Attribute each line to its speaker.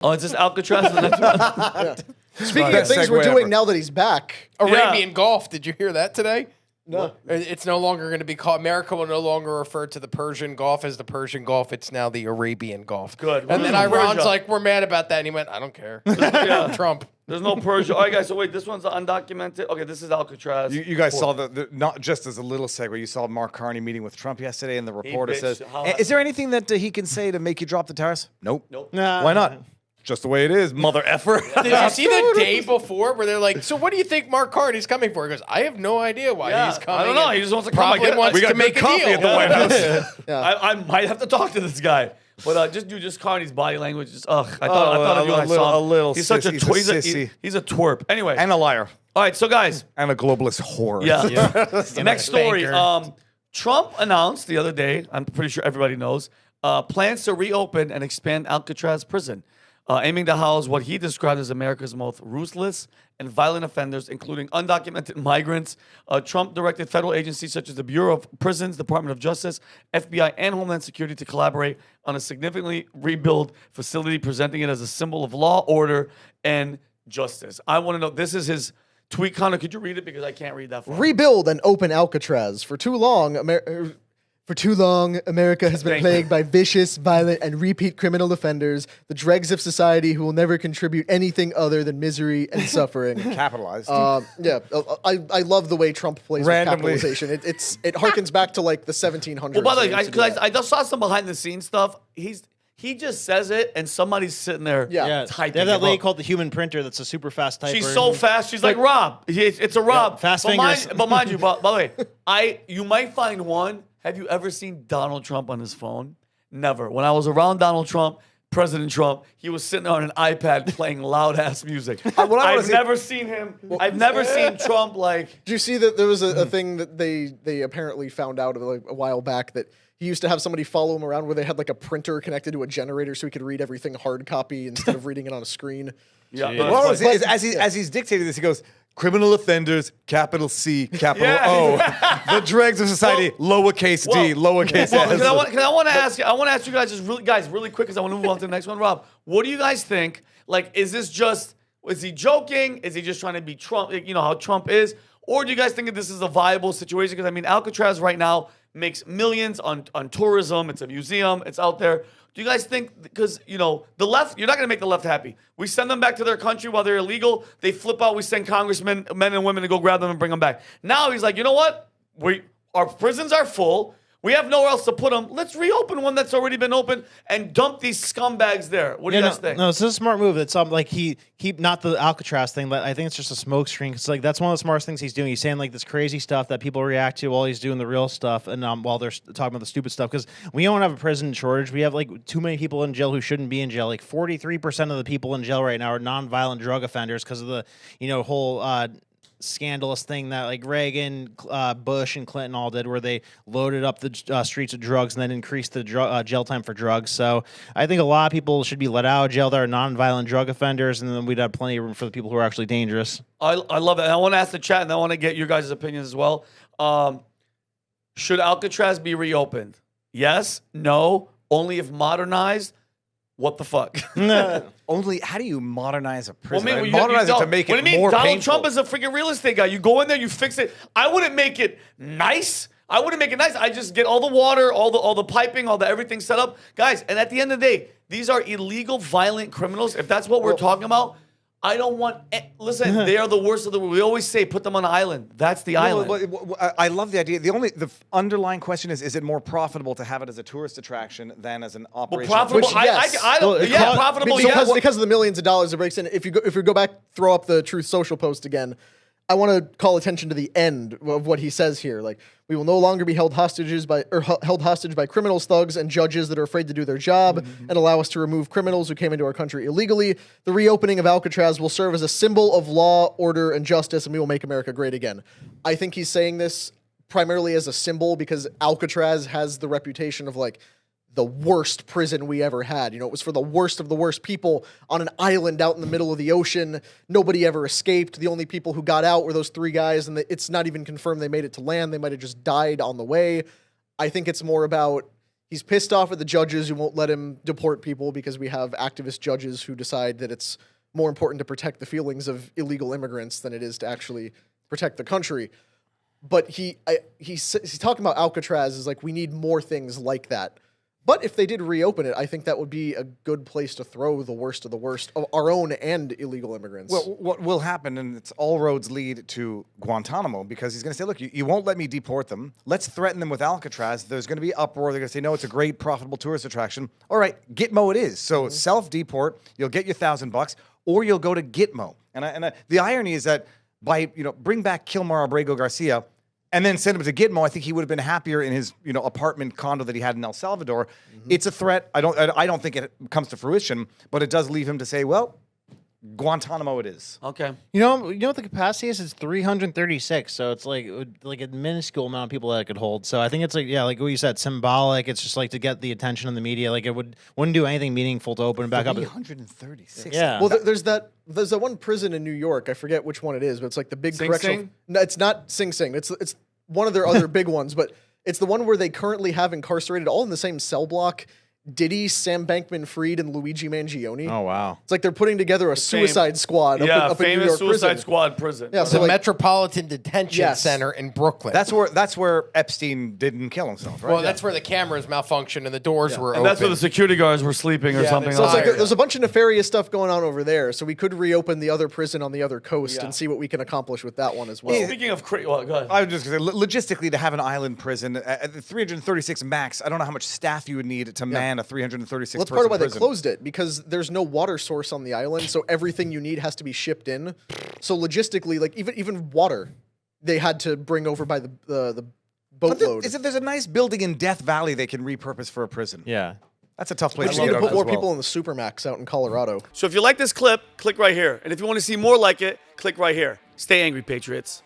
Speaker 1: Oh, it's just Alcatraz. The next one?
Speaker 2: Speaking of things we're doing now that he's back.
Speaker 3: Arabian Gulf. Did you hear that today?
Speaker 2: No.
Speaker 3: It's no longer going to be called, America will no longer refer to the Persian Gulf as the Persian Gulf. It's now the Arabian Gulf.
Speaker 1: Good.
Speaker 3: And then Iran's like, we're mad about that. And he went, I don't care. Trump.
Speaker 1: There's no Persia. All right, guys. So wait, this one's undocumented. Okay, this is Alcatraz.
Speaker 4: You guys saw not just as a little segue, you saw Mark Carney meeting with Trump yesterday, and the reporter says, is there anything that he can say to make you drop the tariffs? Nope.
Speaker 2: Nah.
Speaker 4: Why not? Just the way it is, mother effer.
Speaker 3: Did you see the day before where they're like, so what do you think Mark Carney's coming for? He goes, I have no idea why he's coming.
Speaker 1: I don't know. He just wants to come.
Speaker 3: Probably wants
Speaker 4: we got
Speaker 3: to make a
Speaker 4: coffee
Speaker 3: deal.
Speaker 4: at the White House.
Speaker 1: I might have to talk to this guy. But just Carney's body language. Just, I thought of you when I saw him.
Speaker 4: A little
Speaker 1: he's such a
Speaker 4: he's a
Speaker 1: sissy. He's a twerp. Anyway.
Speaker 4: And a liar.
Speaker 1: All right, so guys.
Speaker 4: And a globalist whore.
Speaker 1: Yeah. Next story. Trump announced the other day, I'm pretty sure everybody knows, plans to reopen and expand Alcatraz prison, aiming to house what he described as America's most ruthless and violent offenders, including undocumented migrants. Trump directed federal agencies such as the Bureau of Prisons, Department of Justice, FBI, and Homeland Security to collaborate on a significantly rebuilt facility, presenting it as a symbol of law, order, and justice. I want to know, this is his tweet. Connor, could you read it? Because I can't read that far.
Speaker 2: Rebuild and open Alcatraz. For too long, America has been plagued by vicious, violent, and repeat criminal offenders, the dregs of society who will never contribute anything other than misery and suffering.
Speaker 4: Capitalized.
Speaker 2: I love the way Trump plays with capitalization. It harkens back to like the 1700s.
Speaker 1: Well, by the way, I just saw some behind the scenes stuff. He just says it, and somebody's sitting there typing.
Speaker 5: They have that lady called the human printer that's a super fast typer.
Speaker 1: She's so fast. She's like Rob. It's a Rob.
Speaker 5: Fast fingers.
Speaker 1: But mind you, by the way, you might find one. Have you ever seen Donald Trump on his phone? Never. When I was around Donald Trump, President Trump, he was sitting on an iPad playing loud ass music. I've never seen him. I've never seen Trump like.
Speaker 2: Did you see that there was a thing that they apparently found out like a while back that he used to have somebody follow him around where they had like a printer connected to a generator so he could read everything hard copy instead of reading it on a screen.
Speaker 1: Yeah.
Speaker 4: As he's dictating this, he goes, criminal offenders, capital C, capital O. The dregs of society, lowercase d, lowercase s.
Speaker 1: I want to ask you guys really quick because I want to move on to the next one. Rob, what do you guys think? Like, is he joking? Is he just trying to be Trump? You know how Trump is? Or do you guys think that this is a viable situation? Because I mean, Alcatraz right now makes millions on tourism. It's a museum. It's out there. Do you guys think, because, you know, the left, you're not going to make the left happy. We send them back to their country while they're illegal. They flip out. We send congressmen, men and women to go grab them and bring them back. Now he's like, you know what? Our prisons are full. We have nowhere else to put them. Let's reopen one that's already been opened and dump these scumbags there. What do you guys think?
Speaker 5: No, it's a smart move. It's like he not the Alcatraz thing, but I think it's just a smoke screen. It's like that's one of the smartest things he's doing. He's saying like this crazy stuff that people react to while he's doing the real stuff, and while they're talking about the stupid stuff. Because we don't have a prison shortage. We have like too many people in jail who shouldn't be in jail. Like 43% of the people in jail right now are nonviolent drug offenders because of the whole scandalous thing that like Reagan, Bush, and Clinton all did, where they loaded up the streets of drugs and then increased the jail time for drugs. So I think a lot of people should be let out of jail that are nonviolent drug offenders, and then we'd have plenty of room for the people who are actually dangerous. I
Speaker 1: love it. And I want to ask the chat, and I want to get your guys' opinions as well. Should Alcatraz be reopened? Yes? No? Only if modernized? What the fuck?
Speaker 4: Only, how do you modernize a prison?
Speaker 1: Well,
Speaker 4: modernize it to make it more
Speaker 1: Donald
Speaker 4: painful.
Speaker 1: Trump is a freaking real estate guy. You go in there, you fix it. I wouldn't make it nice. I just get all the water, all the piping, all the everything set up. Guys, and at the end of the day, these are illegal, violent criminals. If that's what we're talking about, I don't want... Listen, they are the worst of the world. We always say, put them on an island. That's the island.
Speaker 4: I love the idea. The underlying question is it more profitable to have it as a tourist attraction than as an operation?
Speaker 1: Well, profitable, profitable, yes.
Speaker 2: Because of the millions of dollars it breaks in. If you go back, throw up the Truth Social post again, I want to call attention to the end of what he says here. Like, we will no longer be held hostage by criminals, thugs, and judges that are afraid to do their job and allow us to remove criminals who came into our country illegally. The reopening of Alcatraz will serve as a symbol of law, order, and justice, and we will make America great again. I think he's saying this primarily as a symbol because Alcatraz has the reputation of like the worst prison we ever had. You know, it was for the worst of the worst people on an island out in the middle of the ocean. Nobody ever escaped. The only people who got out were those three guys, and it's not even confirmed they made it to land. They might have just died on the way. I think it's more about he's pissed off at the judges who won't let him deport people because we have activist judges who decide that it's more important to protect the feelings of illegal immigrants than it is to actually protect the country. But he's talking about Alcatraz as like, we need more things like that. But if they did reopen it, I think that would be a good place to throw the worst of our own and illegal immigrants.
Speaker 4: Well, what will happen, and it's all roads lead to Guantanamo, because he's going to say, look, you won't let me deport them. Let's threaten them with Alcatraz. There's going to be uproar. They're going to say, no, it's a great, profitable tourist attraction. All right, Gitmo it is. So self-deport, you'll get your $1,000, or you'll go to Gitmo. And the irony is that by, bring back Kilmar Abrego Garcia, and then send him to Gitmo, I think he would have been happier in his, apartment condo that he had in El Salvador. It's a threat. I don't think it comes to fruition, but it does leave him to say, well, Guantanamo it is.
Speaker 1: Okay.
Speaker 5: You know what the capacity is? It's 336, so it's like a minuscule amount of people that it could hold. So I think it's like what you said, symbolic. It's just like to get the attention of the media. Like it wouldn't do anything meaningful to open it back up.
Speaker 4: 336.
Speaker 5: Yeah.
Speaker 2: Well, there's that one prison in New York. I forget which one it is, but it's like the big
Speaker 1: Sing
Speaker 2: correctional.
Speaker 1: Sing?
Speaker 2: No, it's not Sing Sing. It's one of their other big ones, but it's the one where they currently have incarcerated all in the same cell block Diddy, Sam Bankman-Fried, and Luigi Mangione.
Speaker 5: Oh wow!
Speaker 2: It's like they're putting together a Suicide Squad.
Speaker 1: Yeah,
Speaker 2: up in New
Speaker 1: famous
Speaker 2: York
Speaker 1: Suicide
Speaker 2: prison.
Speaker 1: Squad prison.
Speaker 2: Yeah,
Speaker 3: The
Speaker 2: so like,
Speaker 3: Metropolitan Detention
Speaker 2: Yes.
Speaker 3: Center in Brooklyn.
Speaker 4: That's where Epstein didn't kill himself, right?
Speaker 3: well, that's where the cameras malfunctioned and the doors were
Speaker 1: And
Speaker 3: open.
Speaker 1: that's where the security guards were sleeping or
Speaker 3: Yeah,
Speaker 1: something.
Speaker 2: so it's like
Speaker 3: Fire.
Speaker 2: there's a bunch of nefarious stuff going on over there. So we could reopen the other prison on the other coast
Speaker 1: Yeah.
Speaker 2: and see what we can accomplish with that one as well.
Speaker 1: Speaking of well, go ahead.
Speaker 4: I was just going to say, logistically, to have an island prison at the 336 max, I don't know how much staff you would need to man a 336
Speaker 2: Well, that's
Speaker 4: person
Speaker 2: part of why
Speaker 4: prison.
Speaker 2: they closed it, because there's no water source on the island, so everything you need has to be shipped in. So logistically, like even water, they had to bring over by the boatload.
Speaker 4: There's a nice building in Death Valley they can repurpose for a prison.
Speaker 5: Yeah.
Speaker 4: That's a tough
Speaker 2: We
Speaker 4: place
Speaker 2: just
Speaker 4: to
Speaker 2: need
Speaker 4: get
Speaker 2: to
Speaker 4: out
Speaker 2: put more
Speaker 4: as well.
Speaker 2: people in the Supermax out in Colorado.
Speaker 1: So if you like this clip, click right here. And if you want to see more like it, click right here. Stay angry, Patriots.